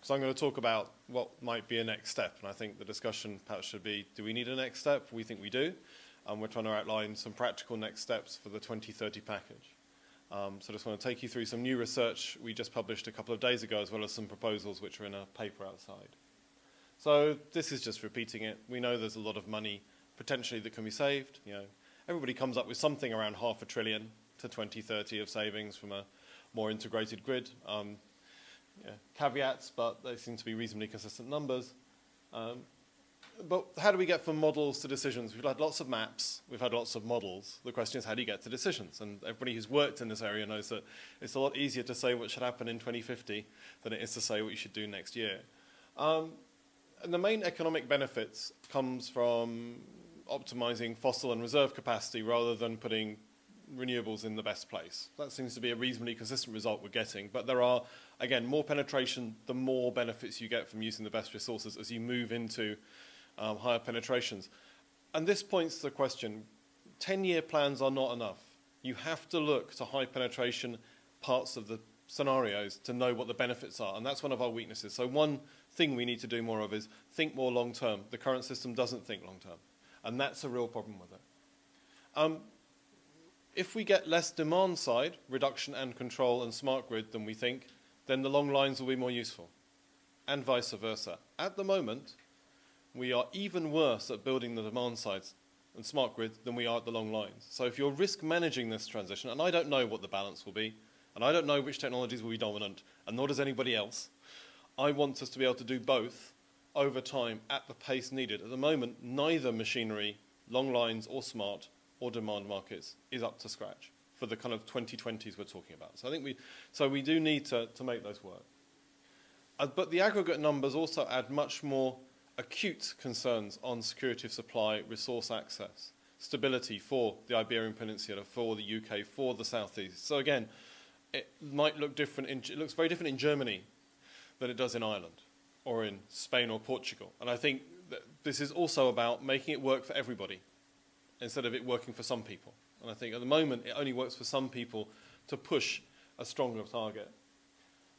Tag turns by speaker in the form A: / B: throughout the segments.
A: So I'm going to talk about what might be a next step, and I think the discussion perhaps should be, do we need a next step? We think we do, and we're trying to outline some practical next steps for the 2030 package. So I just want to take you through some new research we just published a couple of days ago, as well as some proposals which are in a paper outside. So this is just repeating it. We know there's a lot of money potentially that can be saved. You know, everybody comes up with something around $500 billion to 2030 of savings from a more integrated grid. Yeah, caveats, but they seem to be reasonably consistent numbers. But how do we get from models to decisions? We've had lots of maps, we've had lots of models. The question is, how do you get to decisions? And everybody who's worked in this area knows that it's a lot easier to say what should happen in 2050 than it is to say what you should do next year. And the main economic benefits comes from optimizing fossil and reserve capacity rather than putting renewables in the best place. That seems to be a reasonably consistent result we're getting, but there are, again, more penetration, the more benefits you get from using the best resources as you move into higher penetrations. And this points to the question, 10-year plans are not enough. You have to look to high penetration parts of the scenarios to know what the benefits are, and that's one of our weaknesses. So one thing we need to do more of is think more long-term. The current system doesn't think long-term, and that's a real problem with it. If we get less demand side, reduction and control and smart grid than we think, then the long lines will be more useful, and vice versa. At the moment, we are even worse at building the demand sides and smart grid than we are at the long lines. So if you're risk managing this transition, and I don't know what the balance will be, and I don't know which technologies will be dominant, and nor does anybody else, I want us to be able to do both over time at the pace needed. At the moment, neither machinery, long lines or smart, or demand markets is up to scratch for the kind of 2020s we're talking about. So I think we do need to make those work. But the aggregate numbers also add much more acute concerns on security of supply, resource access, stability for the Iberian Peninsula, for the UK, for the Southeast. So again, it might look different. It looks very different in Germany than it does in Ireland or in Spain or Portugal. And I think that this is also about making it work for everybody, instead of it working for some people. And I think at the moment it only works for some people to push a stronger target.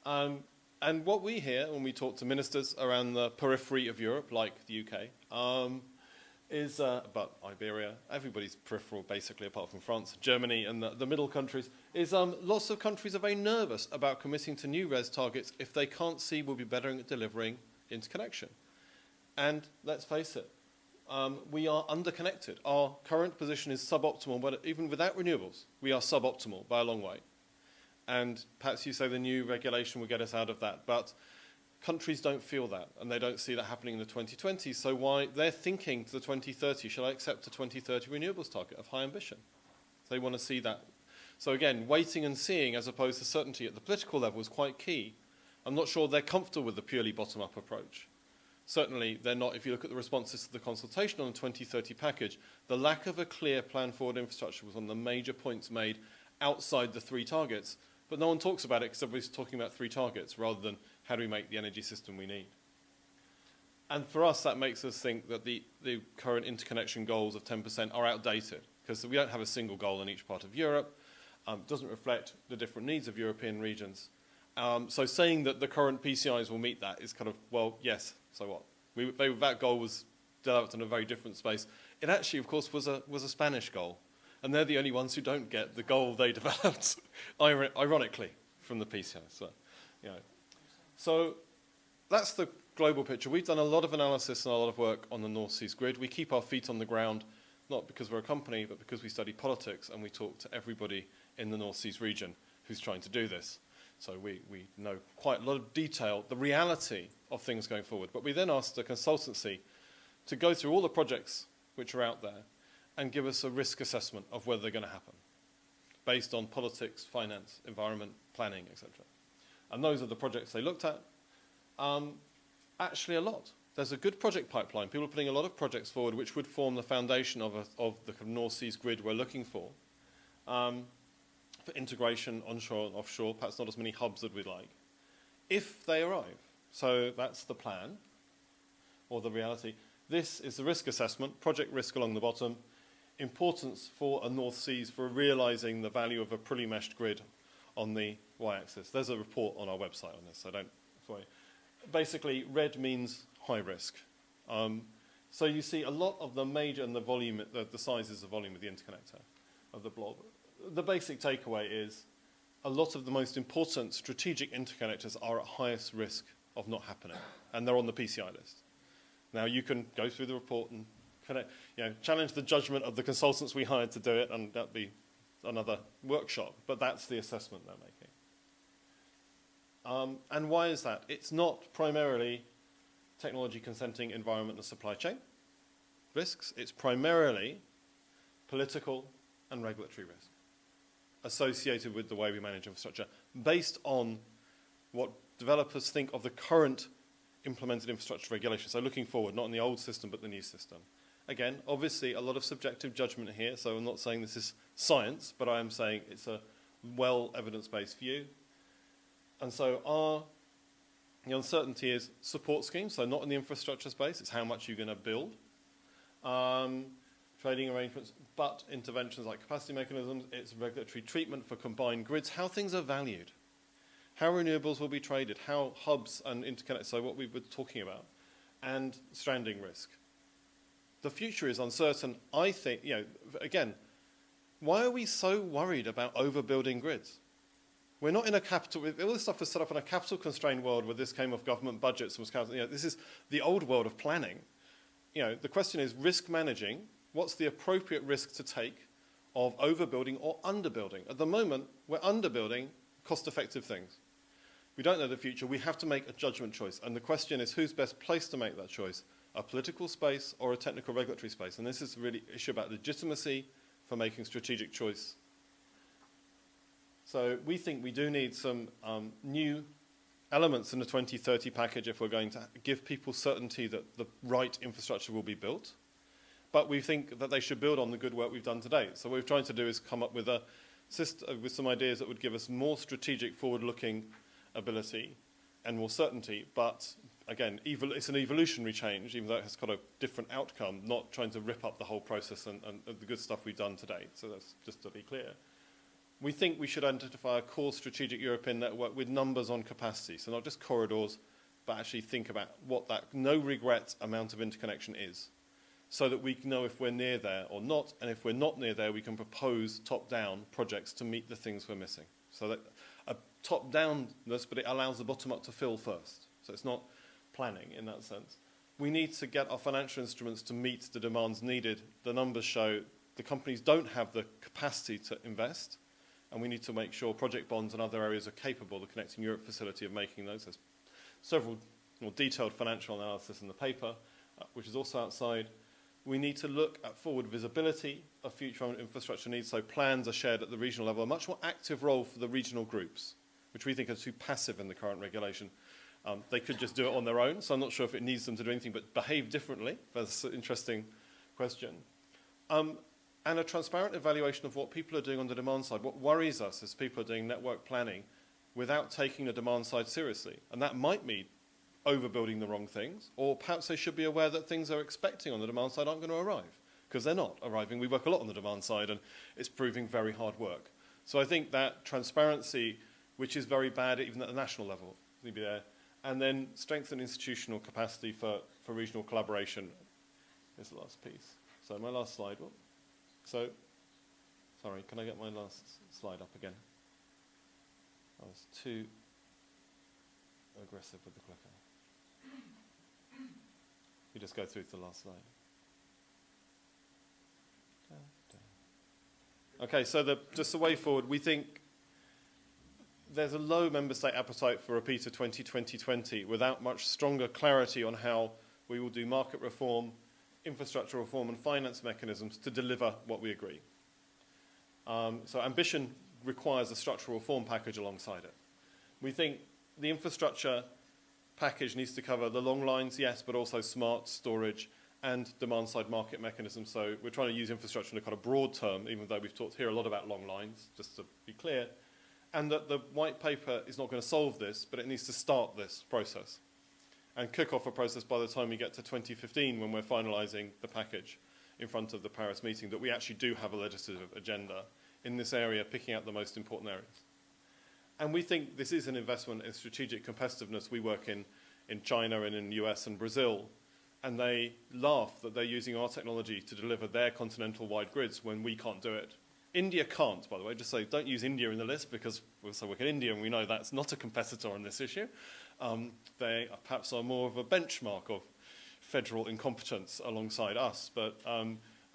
A: And what we hear when we talk to ministers around the periphery of Europe, like the UK, is, but Iberia, everybody's peripheral basically apart from France, Germany and the middle countries, is lots of countries are very nervous about committing to new res targets if they can't see we'll be better at delivering interconnection. And let's face it, we are underconnected. Our current position is suboptimal, but even without renewables, we are suboptimal by a long way. And perhaps you say the new regulation will get us out of that, but countries don't feel that, and they don't see that happening in the 2020s, so why they're thinking to the 2030, shall I accept a 2030 renewables target of high ambition? They want to see that. So again, waiting and seeing as opposed to certainty at the political level is quite key. I'm not sure they're comfortable with the purely bottom-up approach. Certainly, they're not. If you look at the responses to the consultation on the 2030 package, the lack of a clear plan forward infrastructure was one of the major points made outside the three targets. But no one talks about it because everybody's talking about three targets rather than how do we make the energy system we need. And for us, that makes us think that the current interconnection goals of 10% are outdated because we don't have a single goal in each part of Europe. It doesn't reflect the different needs of European regions. So saying that the current PCIs will meet that is kind of, well, yes, so what? That goal was developed in a very different space. It actually, of course, was a Spanish goal. And they're the only ones who don't get the goal they developed, ironically, from the PCI. So that's the global picture. We've done a lot of analysis and a lot of work on the North Sea's grid. We keep our feet on the ground, not because we're a company, but because we study politics and we talk to everybody in the North Sea's region who's trying to do this. So we know quite a lot of detail, the reality of things going forward. But we then asked a consultancy to go through all the projects which are out there and give us a risk assessment of whether they're going to happen, based on politics, finance, environment, planning, etc. And those are the projects they looked at. Actually, a lot. There's a good project pipeline. People are putting a lot of projects forward which would form the foundation of the kind of North Sea's grid we're looking for integration onshore and offshore, perhaps not as many hubs as we'd like, if they arrive. So that's the plan, or the reality. This is the risk assessment, project risk along the bottom, importance for a North Seas for realizing the value of a fully meshed grid on the y-axis. There's a report on our website on this, so don't worry. basically, red means high risk. So you see a lot of the major and the volume, the size is the volume of the interconnector, of the blob. The basic takeaway is a lot of the most important strategic interconnectors are at highest risk of not happening, and they're on the PCI list. Now, you can go through the report and challenge the judgment of the consultants we hired to do it, and that'd be another workshop, but that's the assessment they're making. And why is that? It's not primarily technology consenting, environment and supply chain risks. It's primarily political and regulatory risk associated with the way we manage infrastructure, based on what developers think of the current implemented infrastructure regulation. So looking forward, not in the old system, but the new system. Again, obviously, a lot of subjective judgment here, so I'm not saying this is science, but I am saying it's a well evidence-based view. And so the uncertainty is support schemes, so not in the infrastructure space, it's how much you're going to build. Trading arrangements, but interventions like capacity mechanisms, it's regulatory treatment for combined grids, how things are valued, how renewables will be traded, how hubs and interconnect, so what we were talking about, and stranding risk. The future is uncertain. I think, again, why are we so worried about overbuilding grids? We're not in a capital, all this stuff was set up in a capital constrained world where this came off government budgets and was, this is the old world of planning. The question is risk managing. What's the appropriate risk to take of overbuilding or underbuilding? At the moment, we're underbuilding cost-effective things. We don't know the future. We have to make a judgment choice. And the question is, who's best placed to make that choice? A political space or a technical regulatory space? And this is really an issue about legitimacy for making strategic choice. So we think we do need some new elements in the 2030 package if we're going to give people certainty that the right infrastructure will be built. But we think that they should build on the good work we've done to date. So what we're trying to do is come up with with some ideas that would give us more strategic, forward-looking ability and more certainty. But again, it's an evolutionary change, even though it has got a different outcome, not trying to rip up the whole process and the good stuff we've done to date. So that's just to be clear. We think we should identify a core strategic European network with numbers on capacity. So not just corridors, but actually think about what that no-regret amount of interconnection is, so that we can know if we're near there or not, and if we're not near there, we can propose top-down projects to meet the things we're missing. So that a top-downness, but it allows the bottom-up to fill first. So it's not planning in that sense. We need to get our financial instruments to meet the demands needed. The numbers show the companies don't have the capacity to invest, and we need to make sure project bonds and other areas are capable, the Connecting Europe facility, of making those. There's several more detailed financial analysis in the paper, which is also outside. We need to look at forward visibility of future infrastructure needs, so plans are shared at the regional level, a much more active role for the regional groups, which we think are too passive in the current regulation. They could just do it on their own, so I'm not sure if it needs them to do anything but behave differently. That's an interesting question. And a transparent evaluation of what people are doing on the demand side. What worries us is people are doing network planning without taking the demand side seriously. And that might mean overbuilding the wrong things, or perhaps they should be aware that things they're expecting on the demand side aren't going to arrive, because they're not arriving. We work a lot on the demand side, and it's proving very hard work. So I think that transparency, which is very bad even at the national level, needs to be there. And then strengthen institutional capacity for regional collaboration is the last piece. So my last slide. So, sorry, can I get my last slide up again? I was too aggressive with the clicker. You just go through to the last slide. Okay, so just the way forward, we think there's a low member state appetite for repeat of 2020 without much stronger clarity on how we will do market reform, infrastructure reform and finance mechanisms to deliver what we agree. So ambition requires a structural reform package alongside it. We think the infrastructure package needs to cover the long lines, yes, but also smart storage and demand-side market mechanisms. So we're trying to use infrastructure in a kind of broad term, even though we've talked here a lot about long lines, just to be clear. And that the white paper is not going to solve this, but it needs to start this process and kick off a process by the time we get to 2015 when we're finalising the package in front of the Paris meeting, that we actually do have a legislative agenda in this area, picking out the most important areas. And we think this is an investment in strategic competitiveness. We work in in China and in the US and Brazil, and they laugh that they're using our technology to deliver their continental-wide grids when we can't do it. India can't, by the way. Just say, don't use India in the list because we also work in India and we know that's not a competitor on this issue. They perhaps are more of a benchmark of federal incompetence alongside us. But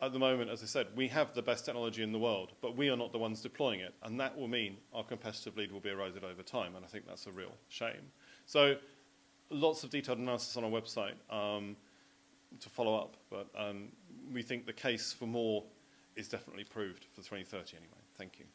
A: at the moment, as I said, we have the best technology in the world, but we are not the ones deploying it. And that will mean our competitive lead will be eroded over time. And I think that's a real shame. So lots of detailed analysis on our website to follow up. But we think the case for more is definitely proved for 2030 anyway. Thank you.